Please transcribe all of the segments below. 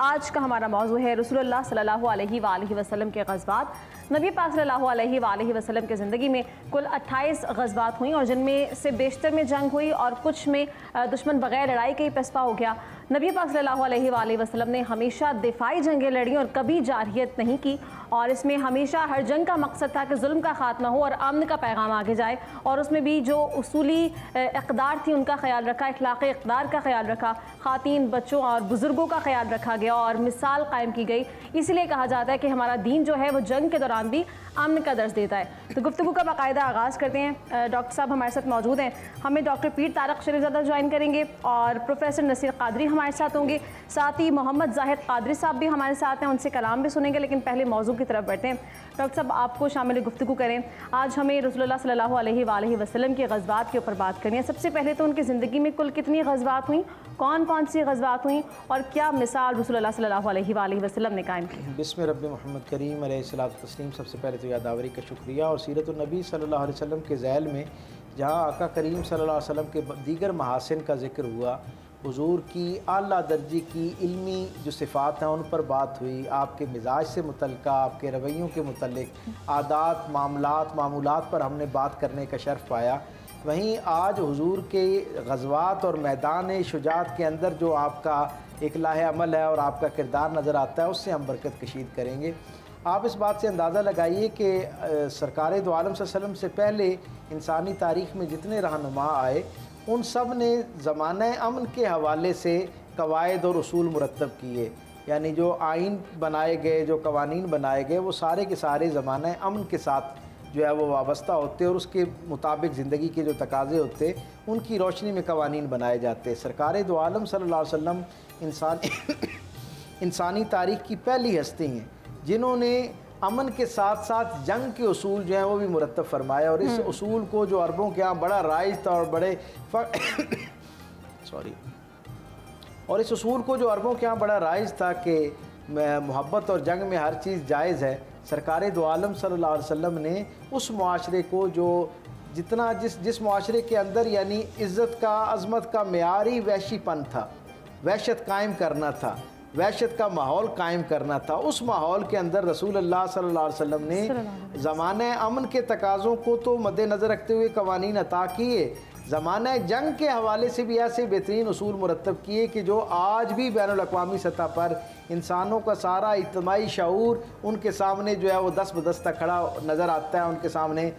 آج کا ہمارا موضوع ہے رسول اللہ صلی اللہ علیہ وآلہ وسلم کے غزوات۔ نبی پاک صلی اللہ علیہ وآلہ وسلم کے زندگی میں کل 28 غزوات ہوئیں اور جن میں سے بیشتر میں جنگ ہوئی اور کچھ میں دشمن بغیر لڑائی کے ہی پسپا ہو گیا۔ نبی پاک صلی اللہ علیہ وآلہ وسلم نے ہمیشہ دفاعی جنگیں لڑیں اور کبھی جارحیت نہیں کی، اور اس میں ہمیشہ ہر جنگ کا مقصد تھا کہ ظلم کا خاتمہ ہو اور امن کا پیغام آگے جائے، اور اس میں بھی جو اصولی اقدار تھی ان کا خیال رکھا، اخلاقی اقدار کا خیال رکھا، خواتین، بچوں اور بزرگوں کا خیال رکھا گیا اور مثال قائم کی گئی۔ اسی لیے کہا جاتا ہے کہ ہمارا دین جو ہے وہ جنگ کے دوران بھی امن کا درس دیتا ہے۔ تو گفتگو کا باقاعدہ آغاز کرتے ہیں۔ ڈاکٹر صاحب ہمارے ساتھ موجود ہیں، ہمیں ڈاکٹر پیر طارق شریف زادہ جوائن کریں گے اور پروفیسر نصیر قادری ہمارے ساتھ ہوں گے، ساتھ ہی محمد زاہد قادری صاحب بھی ہمارے ساتھ ہیں، ان سے کلام بھی سنیں گے، لیکن پہلے موضوع کی طرف بڑھتے ہیں۔ ڈاکٹر صاحب آپ کو شامل گفتگو کریں، آج ہمیں رسول اللہ صلی اللہ علیہ وآلہ وسلم کے غزوات کے اوپر بات کرنی ہے۔ سب سے پہلے تو ان کی زندگی میں کل کتنی غزوات ہوئیں، کون کون سی غزوات ہوئیں اور کیا مثال رسول اللہ صلی اللہ علیہ وآلہ وسلم نے قائم کی؟ بسم رب محمد کریم علیہ الصلوۃ والتسلیم۔ سب سے پہلے تو یادآوری کا شکریہ، اور سیرت النبی صلی اللہ علیہ وسلم کے ذیل میں جہاں آقا کریم صلی اللہ علیہ وسلم کے دیگر محاسن کا ذکر ہوا، حضور کی اعلیٰ درجے کی علمی جو صفات ہیں ان پر بات ہوئی، آپ کے مزاج سے متعلقہ، آپ کے رویوں کے متعلق، عادات، معمولات پر ہم نے بات کرنے کا شرف پایا۔ وہیں آج حضور کے غزوات اور میدان شجاعت کے اندر جو آپ کا ایک لاہ عمل ہے اور آپ کا کردار نظر آتا ہے، اس سے ہم برکت کشید کریں گے۔ آپ اس بات سے اندازہ لگائیے کہ سرکار دو عالم صلی اللہ علیہ وسلم سے پہلے انسانی تاریخ میں جتنے رہنما آئے ان سب نے زمانہ امن کے حوالے سے قواعد اور اصول مرتب کیے، یعنی جو آئین بنائے گئے، جو قوانین بنائے گئے، وہ سارے کے سارے زمانہ امن کے ساتھ جو ہے وہ وابستہ ہوتے اور اس کے مطابق زندگی کے جو تقاضے ہوتے ان کی روشنی میں قوانین بنائے جاتے۔ سرکار دو عالم صلی اللہ علیہ وسلم انسانی تاریخ کی پہلی ہستی ہیں جنہوں نے امن کے ساتھ ساتھ جنگ کے اصول جو ہیں وہ بھی مرتب فرمایا، اور اس اصول کو جو عربوں کے ہاں بڑا رائج تھا اور اس اصول کو جو عربوں کے ہاں بڑا رائج تھا کہ محبت اور جنگ میں ہر چیز جائز ہے، سرکار دو عالم صلی اللہ علیہ وسلم نے اس معاشرے کو جو جس معاشرے کے اندر یعنی عزت کا، عظمت کا معیاری وحشی پن تھا، وحشت قائم کرنا تھا، وحشت کا ماحول قائم کرنا تھا، اس ماحول کے اندر رسول اللہ صلی اللہ علیہ وسلم نے زمانہ امن کے تقاضوں کو تو مد نظر رکھتے ہوئے قوانین عطا کیے، زمانہ جنگ کے حوالے سے بھی ایسے بہترین اصول مرتب کیے کہ جو آج بھی بین الاقوامی سطح پر انسانوں کا سارا اجتماعی شعور ان کے سامنے جو ہے وہ دست بدستہ کھڑا نظر آتا ہے، ان کے سامنے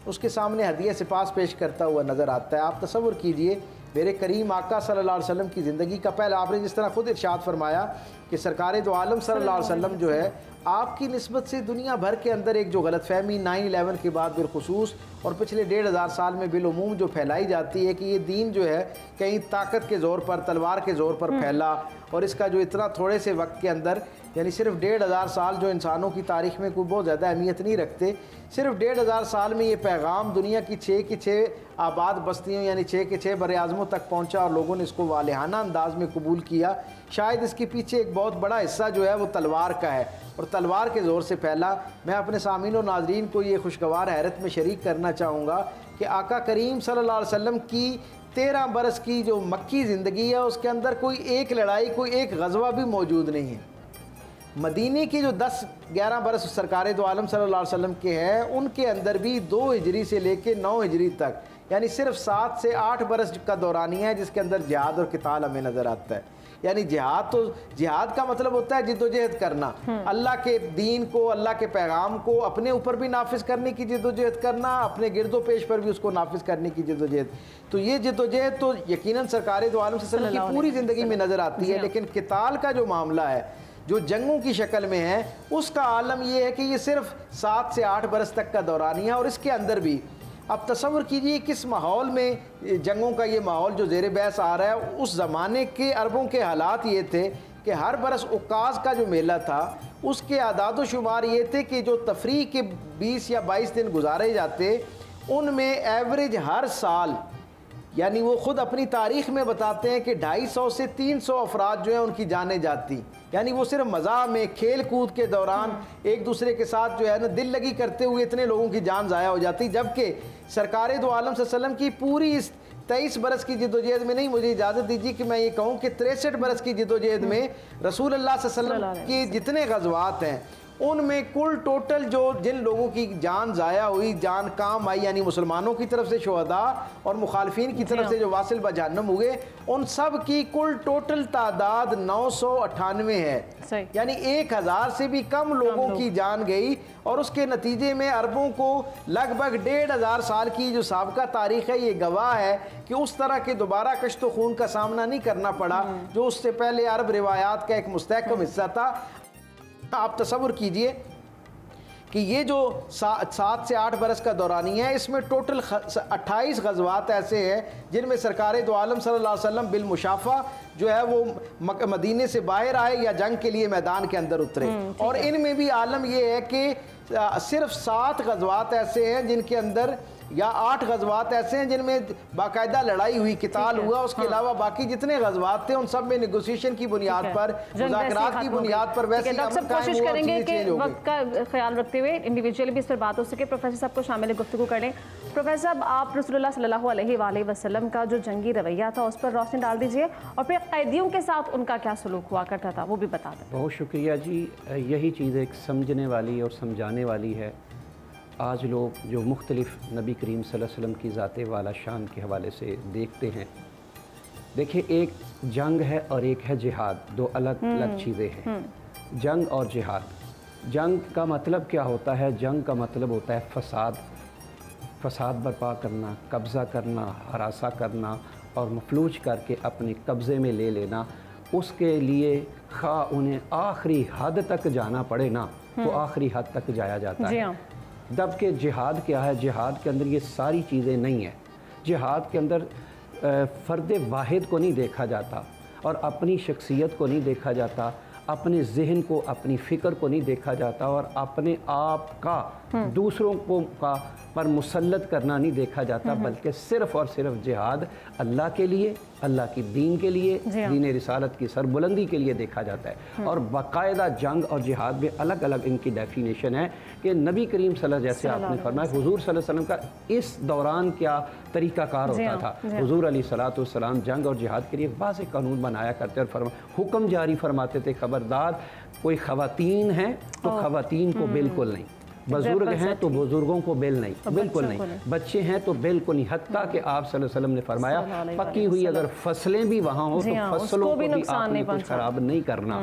اس کے سامنے ہدیہ سپاس پیش کرتا ہوا نظر آتا ہے۔ آپ تصور کیجئے میرے کریم آقا صلی اللہ علیہ وسلم کی زندگی کا پہلا، آپ نے جس طرح خود ارشاد فرمایا کہ سرکار دو عالم صلی اللہ علیہ وسلم جو ہے آپ کی نسبت سے دنیا بھر کے اندر ایک جو غلط فہمی 9/11 کے بعد بالخصوص اور پچھلے 1500 سال میں بالعموم جو پھیلائی جاتی ہے کہ یہ دین جو ہے کہیں طاقت کے زور پر، تلوار کے زور پر پھیلا، اور اس کا جو اتنا تھوڑے سے وقت کے اندر یعنی صرف 1500 سال جو انسانوں کی تاریخ میں کوئی بہت زیادہ اہمیت نہیں رکھتے، صرف 1500 سال میں یہ پیغام دنیا کی 6 کی 6 آباد بستیوں یعنی 6 کے 6 بر اعظموں تک پہنچا اور لوگوں نے اس کو والہانہ انداز میں قبول کیا۔ شاید اس کے پیچھے ایک بہت بڑا حصہ جو ہے وہ تلوار کا ہے اور تلوار کے زور سے پھیلا۔ میں اپنے سامعین و ناظرین کو یہ خوشگوار حیرت میں شریک کرنا چاہوں گا کہ آقا کریم صلی اللہ علیہ وسلم کی 13 برس کی جو مکی زندگی ہے اس کے اندر کوئی ایک لڑائی، کوئی ایک غزوہ بھی موجود نہیں ہے۔ مدینہ کی جو 10-11 برس سرکار دو عالم صلی اللہ علیہ وسلم کے ہیں ان کے اندر بھی 2 ہجری سے لے کے 9 ہجری تک یعنی صرف 7 سے 8 برس کا دورانیہ ہے جس کے اندر جہاد اور قتال ہمیں نظر آتا ہے۔ یعنی جہاد کا مطلب ہوتا ہے جد و جہد کرنا، اللہ کے دین کو، اللہ کے پیغام کو اپنے اوپر بھی نافذ کرنے کی جد و جہد کرنا، اپنے گرد و پیش پر بھی اس کو نافذ کرنے کی جد و جہد۔ تو یہ جد و جہد تو یقیناً سرکار دو عالم صلی اللہ علیہ وسلم کی پوری زندگی میں نظر آتی ہے، لیکن قتال کا جو معاملہ ہے جو جنگوں کی شکل میں ہے اس کا عالم یہ ہے کہ یہ صرف 7 سے 8 برس تک کا دورانیہ، اور اس کے اندر بھی اب تصور کیجئے کس ماحول میں جنگوں کا یہ ماحول جو زیر بحث آ رہا ہے۔ اس زمانے کے عربوں کے حالات یہ تھے کہ ہر برس عکاظ کا جو میلہ تھا اس کے اعداد و شمار یہ تھے کہ جو تفریح کے 20 یا 22 دن گزارے جاتے ان میں ایوریج ہر سال یعنی وہ خود اپنی تاریخ میں بتاتے ہیں کہ 250 سے 300 افراد جو ہیں ان کی جانیں جاتی، یعنی وہ صرف مزاح میں کھیل کود کے دوران ایک دوسرے کے ساتھ جو ہے نا دل لگی کرتے ہوئے اتنے لوگوں کی جان ضائع ہو جاتی، جبکہ سرکار دو عالم صلی اللہ علیہ وسلم کی پوری اس 23 बरस की जद्दोजहद में नहीं, मुझे इजाज़त दीजिए कि मैं ये कहूँ कि 63 बरस की जद्दोजहद में रसूल अल्लाह सल्लल्लाहु अलैहि वसल्लम की जितने गज़वात हैं उनमें कुल टोटल जो जिन लोगों की जान ज़ाया हुई, जान काम आई, यानी मुसलमानों की तरफ से शुहदा और मुखालफिन की तरफ से जो वासिल बजहन्नम हुए, उन सब की कुल टोटल तादाद 998 है। यानी 1000 से भी कम लोगों की जान गई और उसके नतीजे में अरबों को लगभग 1500 साल की जो साबका तारीख़ है ये गवाह है कि उस तरह के दोबारा कश्त खून का सामना नहीं करना पड़ा जो उससे पहले अरब रिवायात का एक मुस्तहकम हिस्सा था। आप तसव्वुर कीजिए कि ये जो 7 से 8 बरस का दौरानिया है, इसमें टोटल 28 गज़वात ऐसे हैं जिनमें सरकार दो आलम सल्लल्लाहु अलैहि वसल्लम बिलमुशाफ़ा जो है वो मदीने से बाहर आए या जंग के लिए मैदान के अंदर उतरे। और इनमें भी आलम ये है कि सिर्फ 7 गज़वात ऐसे हैं जिनके अंदर या 8 गज़वात ऐसे हैं जिनमें बाकायदा लड़ाई हुई, किताल हुआ। उसके अलावा बाकी जितने गज़वात थे उन सब में नेगोशिएशन की बुनियाद पर, मुज़ाकरात की बुनियाद पर वैसे कोशिश करेंगे कि वक्त का ख्याल रखते हुए इंडिविजुअली भी इस पर बात हो सके। प्रोफेसर साहब को शामिल गुफ्तगू करें। प्रोफेसर साहब, आप रसूलुल्लाह सल्लल्लाहु अलैहि वसल्लम का जो जंगी रवैया था उस पर रोशनी डाल दीजिए और फिर कैदियों के साथ उनका क्या सलूक हुआ करता था वो भी बता दें। बहुत शुक्रिया जी। यही चीज़ एक समझने वाली और समझाने वाली है। आज लोग जो मुख्तलिफ नबी करीम सल्लल्लाहु अलैहि वसल्लम की ज़ात वाला शान के हवाले से देखते हैं, देखिए एक जंग है और एक है जिहाद, दो अलग अलग चीज़ें हैं। जंग और जिहाद, जंग का मतलब क्या होता है? जंग का मतलब होता है फसाद बर्पा करना, कब्ज़ा करना, हरासा करना और मफलूज करके अपने कब्ज़े में ले लेना। उसके लिए खा उन्हें आखिरी हद तक जाना पड़े ना तो आखिरी हद तक जाया जाता है। जबकि जिहाद क्या है? जिहाद के अंदर ये सारी चीज़ें नहीं हैं। जिहाद के अंदर फ़र्द वाहिद को नहीं देखा जाता और अपनी शख्सियत को नहीं देखा जाता, अपने जहन को, अपनी फ़िक्र को नहीं देखा जाता और अपने आप का दूसरों को का पर मुसल्लत करना नहीं देखा जाता, बल्कि सिर्फ़ और सिर्फ जिहाद अल्लाह के लिए, अल्लाह की दीन के लिए, दीन रिसालत की सरबुलंदी के लिए देखा जाता है। और बाकायदा जंग और जिहाद में अलग अलग इनकी डेफिनेशन है कि नबी करीम सल्लल्लाहु अलैहि वसल्लम, जैसे आपने फरमाया, हुजूर सल्लल्लाहु अलैहि वसल्लम का इस दौरान क्या तरीक़ाकार होता था। हुजूर अलैहिस्सलाम जंग और जिहाद के लिए वाज़ेह कानून बनाया करते और हुक्म जारी फरमाते थे, खबरदार कोई ख़वातीन हैं तो ख़वातीन को बिल्कुल नहीं, बुजुर्ग हैं तो बुजुर्गों को बिल्कुल नहीं, बच्चे हैं तो बिल्कुल नहीं। हत्ता कि आप सल्लल्लाहु अलैहि वसल्लम ने फरमाया पकी हुई अगर फसलें भी वहाँ हो तो फसलों को भी आपने कुछ ख़राब नहीं करना।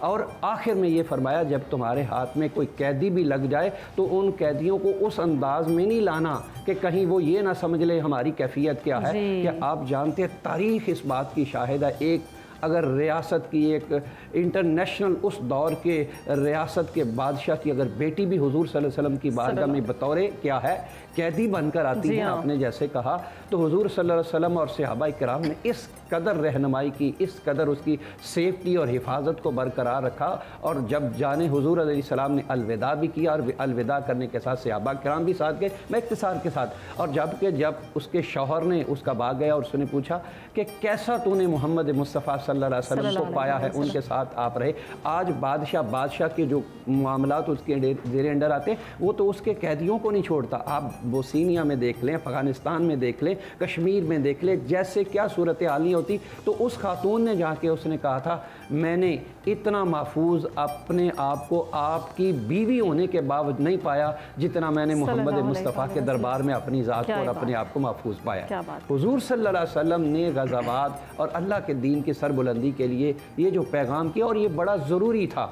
और आखिर में ये फरमाया जब तुम्हारे हाथ में कोई कैदी भी लग जाए तो उन कैदियों को उस अंदाज में नहीं लाना कि कहीं वो ये ना समझ ले हमारी कैफियत क्या है। कि आप जानते हैं तारीख़ इस बात की शाहिद है, एक अगर रियासत की एक इंटरनेशनल उस दौर के रियासत के बादशाह की अगर बेटी भी हुजूर सल्लल्लाहु अलैहि वसल्लम की बारगाह में बतौर क्या है कैदी बनकर आती है, आपने जैसे कहा, तो हुजूर सल्लल्लाहु अलैहि वसल्लम और सहाबा किराम ने इस कदर रहनुमाई की, इस कदर उसकी सेफ्टी और हिफाजत को बरकरार रखा। और जब जाने हुजूर अलैहिस्सलाम ने अलविदा भी किया और अलविदा करने के साथ सहाबा किराम भी साथ गए, मैं इख्तिसार के साथ। और जब उसके शौहर ने उसका बाग गया और उसने पूछा कि कैसा तूने मोहम्मद मुस्तफ़ा सल्लल्लाहु अलैहि वसल्लम को पाया है, उनके साथ आप रहे। आज बादशाह के जो मामलात उसके ज़ेरे अंडर आते हैं वो तो उसके कैदियों को नहीं छोड़ता। आप बोस्निया में देख लें, अफ़गानिस्तान में देख लें, कश्मीर में देख लें, जैसे क्या सूरत हाल होती। तो उस खातून ने जाके उसने कहा था मैंने इतना महफूज अपने आप को आपकी बीवी होने के बावजूद नहीं पाया जितना मैंने मोहम्मद मुस्तफ़ा के दरबार में अपनी ज़ात को और अपने आप को महफूज पाया। हुजूर सल्लल्लाहु अलैहि वसल्लम ने ग़ज़वात और अल्लाह के दीन की सरबुलंदी के लिए ये जो पैगाम किया और ये बड़ा ज़रूरी था।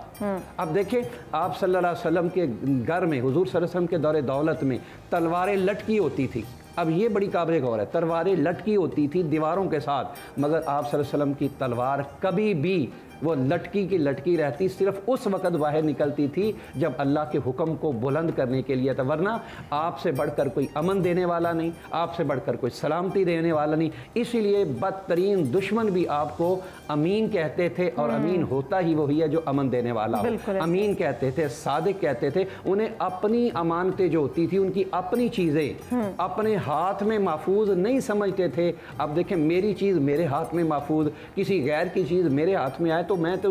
अब देखें आप सल्लल्लाहु अलैहि वसल्लम के घर में, हुजूर सल्लल्लाहु अलैहि वसल्लम के दौरे दौलत में तलवारें लटकी होती थी। अब ये बड़ी काबिल गौर है, तलवारें लटकी होती थी दीवारों के साथ, मगर आप सल्लल्लाहु अलैहि वसल्लम की तलवार कभी भी वो लटकी की लटकी रहती, सिर्फ उस वक़्त बाहर निकलती थी जब अल्लाह के हुक्म को बुलंद करने के लिए था। वरना आपसे बढ़कर कोई अमन देने वाला नहीं, आपसे बढ़कर कोई सलामती देने वाला नहीं। इसीलिए बदतरीन दुश्मन भी आपको अमीन कहते थे और अमीन होता ही वही है जो अमन देने वाला हो। अमीन कहते थे, सादिक कहते थे। उन्हें अपनी अमानतें जो होती थी, उनकी अपनी चीज़ें अपने हाथ में महफूज नहीं समझते थे। अब देखें मेरी चीज़ मेरे हाथ में महफूज, किसी गैर की चीज़ मेरे हाथ में आए तो मैं तो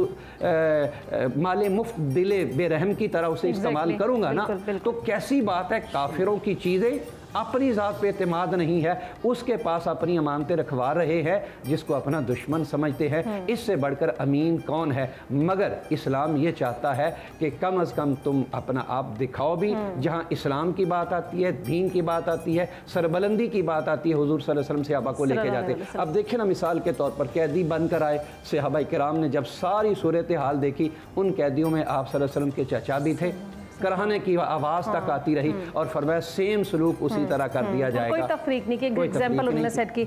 माले मुफ्त दिले बेरहम की तरह उसे इस्तेमाल करूंगा ना। तो कैसी बात है काफिरों की चीज़ें अपनी ज़ात पे एतमाद नहीं है, उसके पास अपनी अमानतें रखवा रहे हैं, जिसको अपना दुश्मन समझते हैं। इससे बढ़कर अमीन कौन है? मगर इस्लाम ये चाहता है कि कम अज़ कम तुम अपना आप दिखाओ भी। जहाँ इस्लाम की बात आती है, दीन की बात आती है, सरबलंदी की बात आती है, हुजूर सल्लल्लाहु अलैहि वसल्लम सहाबा को लेके जाते। अब देखिए ना, मिसाल के तौर पर कैदी बनकर आए, सहाबा किराम ने जब सारी सूरत हाल देखी, उन कैदियों में आप सल्लल्लाहु अलैहि वसल्लम के चचा भी थे, कराहने की आवाज़ तक आती रही, और फरमाया सेम सलूक उसी तरह कर दिया जाएगा। कोई तफरीक नहीं, कि एग्जाम्पल उन्होंने सेट की।